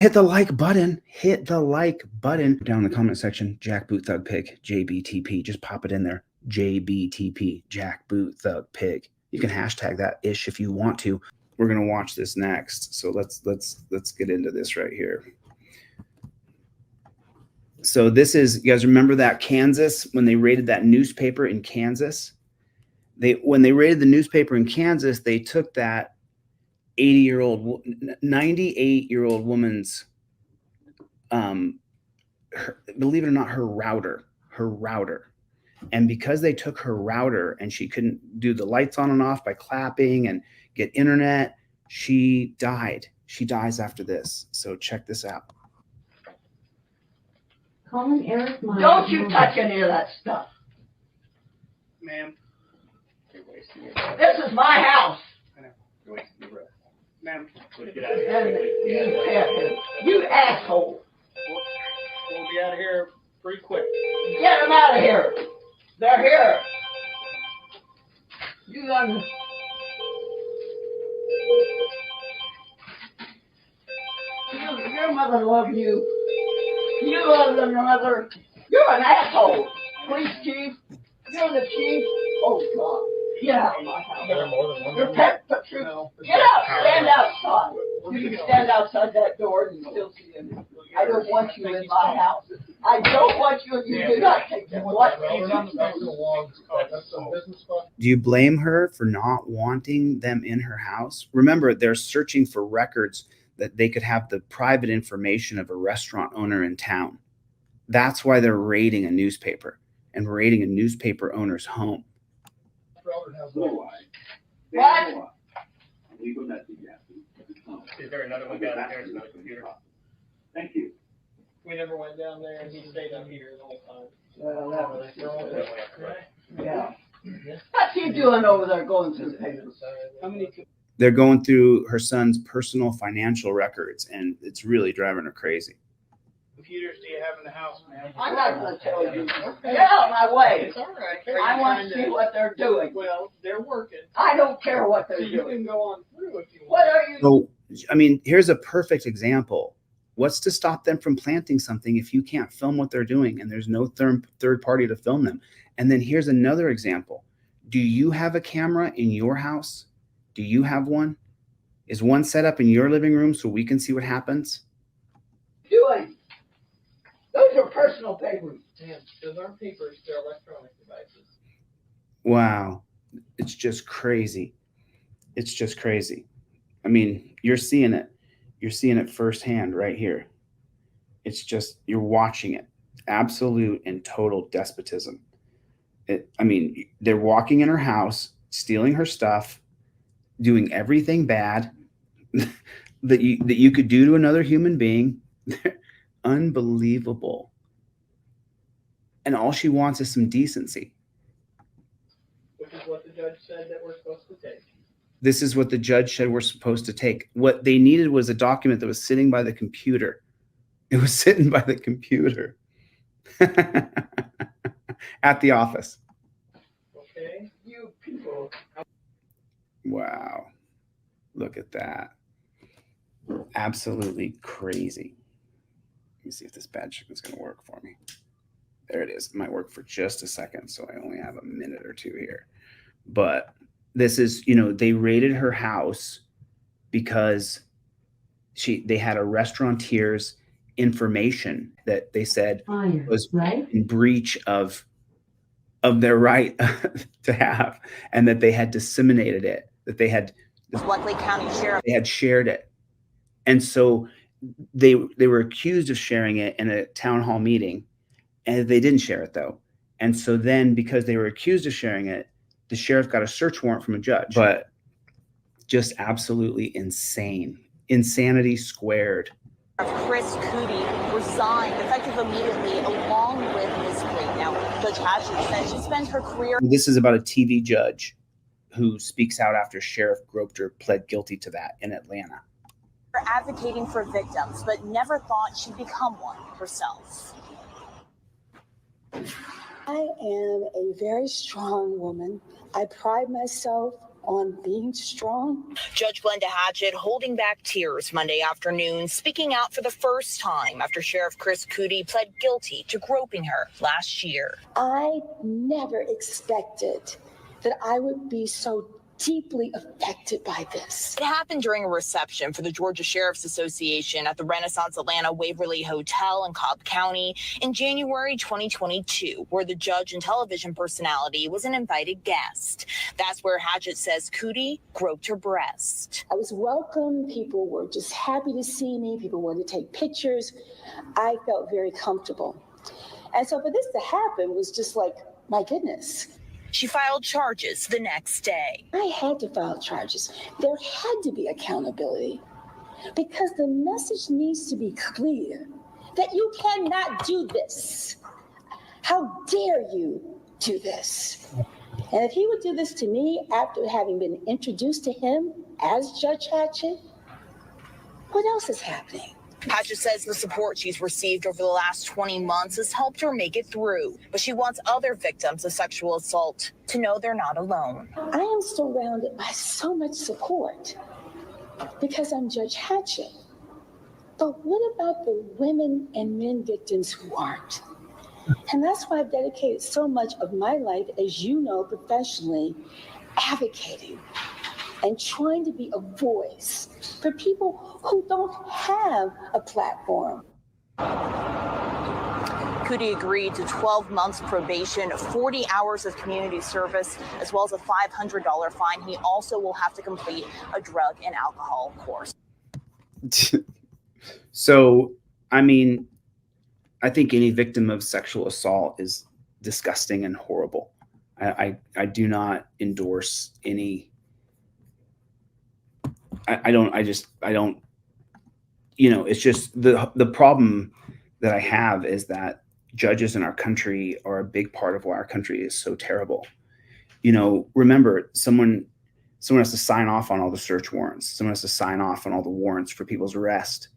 Hit the like button. Hit the like button. Down in the comment section, Jack Boot Thug Pig, JBTP. Just pop it in there. JBTP, Jack Boot Thug Pig. You can hashtag that ish if you want to. We're gonna watch this next. So let's get into this right here. So this is, you guys remember that Kansas, when they raided that newspaper in Kansas? When they raided the newspaper in Kansas, they took that 98-year-old woman's, believe it or not, her router. And because they took her router and she couldn't do the lights on and off by clapping and get internet, she died. She dies after this. So check this out. Calling Eric Myers. Don't you touch any of that stuff. Ma'am, you're wasting your breath. This is my house. I know. You're wasting your breath. Ma'am, get out of here. You asshole. We'll be out of here pretty quick. Get them out of here. They're here. You done. Your mother loved you. You love your mother. You're an asshole. Police chief. You're the chief. Oh, God. Get out of my house. You're pet patrol. Get out. Stand outside. You can stand outside that door and still see him. I don't want you in my house. I don't want you. You do not take them. What? Do you blame her for not wanting them in her house? Remember, they're searching for records that they could have the private information of a restaurant owner in town. That's why they're raiding a newspaper and raiding a newspaper owner's home. What? Is there another one downstairs on the computer? Thank you. We never went down there and he stayed up here the whole time. Well, that was yeah. What's he doing over there going through the papers? How many? They're going through her son's personal financial records, and it's really driving her crazy. Computers do you have in the house, ma'am? I'm not going to tell you. Get out of my way. It's all right. I want to see what they're doing. Well, they're working. I don't care what So they're you doing. can go on through if you want. What are you? So, I mean, here's a perfect example. What's to stop them from planting something if you can't film what they're doing and there's no third party to film them? And then here's another example. Do you have a camera in your house? Do you have one? Is one set up in your living room so we can see what happens? Doing? Those are personal papers. Damn, those aren't papers, they're electronic devices. Wow. It's just crazy. It's just crazy. I mean, you're seeing it. You're seeing it firsthand right here. It's just, you're watching it. Absolute and total despotism. I mean, they're walking in her house, stealing her stuff, doing everything bad that you could do to another human being. Unbelievable. And all she wants is some decency. Which is what the judge said that we're supposed to take. This is what the judge said we're supposed to take. What they needed was a document that was sitting by the computer. It was sitting by the computer at the office. Okay, you people. Wow. Look at that. Absolutely crazy. Let me see if this bad chicken's going to work for me. There it is. It might work for just a second, so I only have a minute or two here. But this is, you know, they raided her house because they had a restaurateur's information that they said was in breach of their right to have, and that they had disseminated it, that they had County Sheriff. They had shared it. And so they were accused of sharing it in a town hall meeting, and they didn't share it though. And so then, because they were accused of sharing it, the sheriff got a search warrant from a judge. But just absolutely insane. Insanity squared. Chris Cootie resigned effective immediately along with Ms. Queen. Now, Judge Cashapp says she spent her career. This is about a TV judge who speaks out after Sheriff Gropter pled guilty to that in Atlanta. Advocating for victims, but never thought she'd become one herself. I am a very strong woman. I pride myself on being strong. Judge Glenda Hatchett holding back tears Monday afternoon, speaking out for the first time after Sheriff Chris Cootie pled guilty to groping her last year. I never expected that I would be so deeply affected by this. It happened during a reception for the Georgia Sheriff's Association at the Renaissance Atlanta Waverly Hotel in Cobb County in January 2022, where the judge and television personality was an invited guest. That's where Hatchett says Cootie groped her breast. I was welcome. People were just happy to see me. People wanted to take pictures. I felt very comfortable. And so for this to happen was just like, my goodness. She filed charges the next day. I had to file charges. There had to be accountability because the message needs to be clear that you cannot do this. How dare you do this? And if he would do this to me after having been introduced to him as Judge Hatchett, what else is happening? Hatchett says the support she's received over the last 20 months has helped her make it through, but she wants other victims of sexual assault to know they're not alone. I am surrounded by so much support because I'm Judge Hatchett. But what about the women and men victims who aren't? And that's why I've dedicated so much of my life, as you know, professionally, advocating and trying to be a voice for people who don't have a platform. Cootie agreed to 12 months probation, 40 hours of community service, as well as a $500 fine. He also will have to complete a drug and alcohol course. So, I mean, I think any victim of sexual assault is disgusting and horrible. I do not endorse any. I don't, you know, it's just the problem that I have is that judges in our country are a big part of why our country is so terrible. You know, remember, someone has to sign off on all the search warrants. Someone has to sign off on all the warrants for people's arrest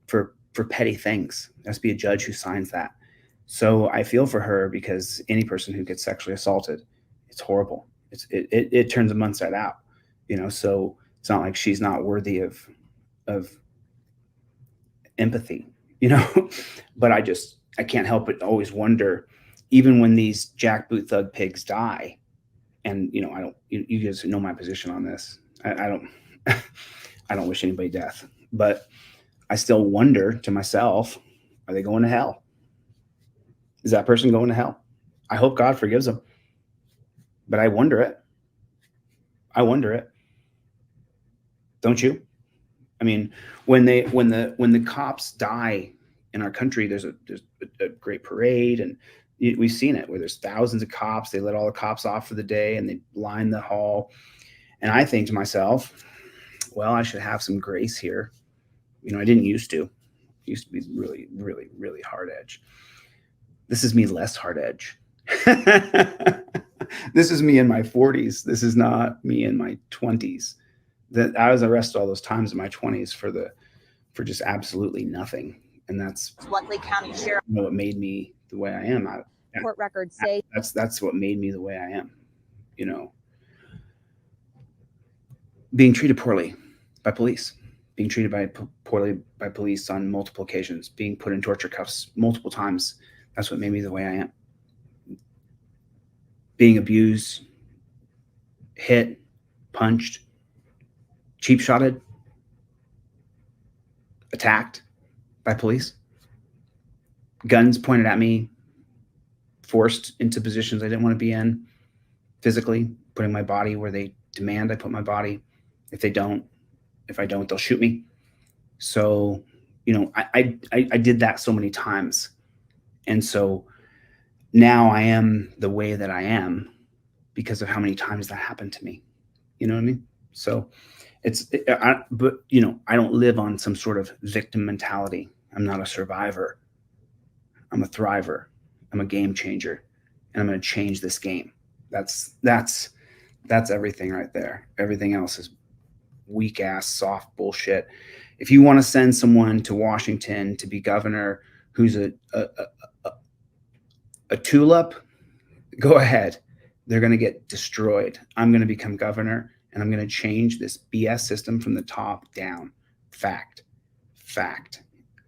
for petty things. There has to be a judge who signs that. So I feel for her because any person who gets sexually assaulted, it's horrible. It turns them inside out, you know, so it's not like she's not worthy of empathy, you know, but I can't help but always wonder, even when these jackboot thug pigs die, and, you know, you guys know my position on this. I don't wish anybody death, but I still wonder to myself, are they going to hell? Is that person going to hell? I hope God forgives them, but I wonder it. Don't you? I mean, when the cops die in our country, there's a great parade, and we've seen it where there's thousands of cops. They let all the cops off for the day and they line the hall. And I think to myself, well, I should have some grace here. You know, I didn't used to. It used to be really, really, really hard edge. This is me less hard edge. This is me in my 40s. This is not me in my 20s. That I was arrested all those times in my 20s for just absolutely nothing. And that's Bluntly County Sheriff. You know, what made me the way I am. Court records say that's what made me the way I am. You know, being treated poorly by police, being treated poorly by police on multiple occasions, being put in torture cuffs multiple times. That's what made me the way I am. Being abused, hit, punched, cheap-shotted, attacked by police, guns pointed at me, forced into positions I didn't want to be in, physically putting my body where they demand I put my body. If I don't, they'll shoot me. So, you know, I did that so many times. And so now I am the way that I because of how many times that happened to me. You know what I mean? So but you know, I don't live on some sort of victim mentality. I'm not a survivor. I'm a thriver. I'm a game changer, and I'm going to change this game. That's everything right there. Everything else is weak ass, soft bullshit. If you want to send someone to Washington to be governor who's a tulip, go ahead. They're going to get destroyed. I'm going to become governor, and I'm going to change this BS system from the top down. Fact.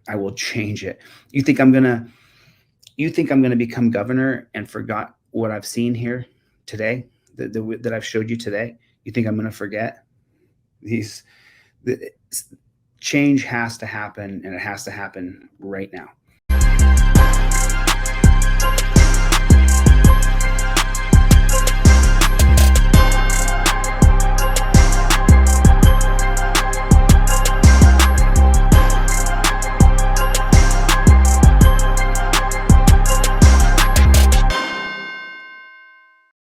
I will change it. You think I'm going to become governor and forgot what I've seen here today that I've showed you today? You think I'm going to forget? Change has to happen, and it has to happen right now.